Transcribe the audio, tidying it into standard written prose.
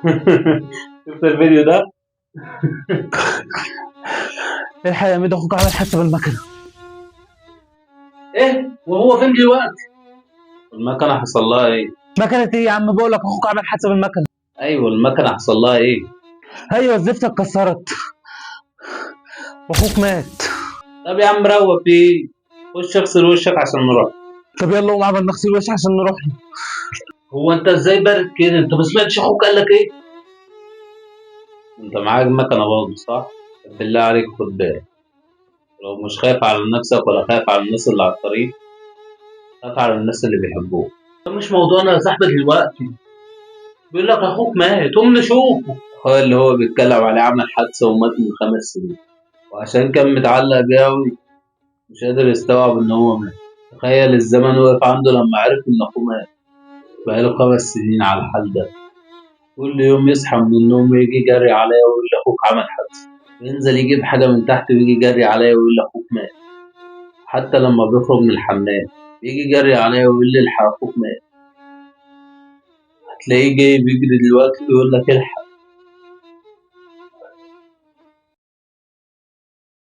شفت الفيديو ده؟ الحق يا ميدو، اخوك عمل حادثه بالمكنه. ايه وهو فين دلوقتي؟ المكنه حصل لها ايه؟ مكنه ايه يا عم؟ بقول لك اخوك عمل حادثه بالمكنه. ايوه المكنه حصل لها ايه؟ ايوه الزفته اتكسرت واخوك مات. طب يا عم روق في ايه؟ خش اغسل وشك عشان نروح. طب يلا قوم عمل نغسل وش عشان نروح له. هو انت ازاي بارد كده؟ انت ما سمعتش اخوك قال لك ايه؟ انت معاك مكنه برضه صح؟ طب بالله عليك خد بالك، لو مش خايف على نفسك ولا خايف على الناس اللي على الطريق، خايف على الناس اللي بيحبوك. ده مش موضوعنا يا صاحبي دلوقتي. بيقول لك اخوك مات، قوم نشوفه. اخويا اللي هو بيتكلم عليه عمل حادثه ومات من 5 سنين، وعشان كان متعلق بيه أوي مش قادر يستوعب إن هو مات. تخيل الزمن وقف عنده لما عرف إن أخوه مات. بقاله 5 سنين على الحال ده، كل يوم يصحى من النوم ويجي جري عليا ويقول لي أخوك عمل حادثة، ينزل يجيب حاجة من تحت ويجي جري عليا ويقول لي أخوك مات. حتى لما بيخرج من الحمام يجي جري عليا ويقول لي الحق أخوك مات. هتلاقيه جاي بيجري دلوقتي ويقول لك الحق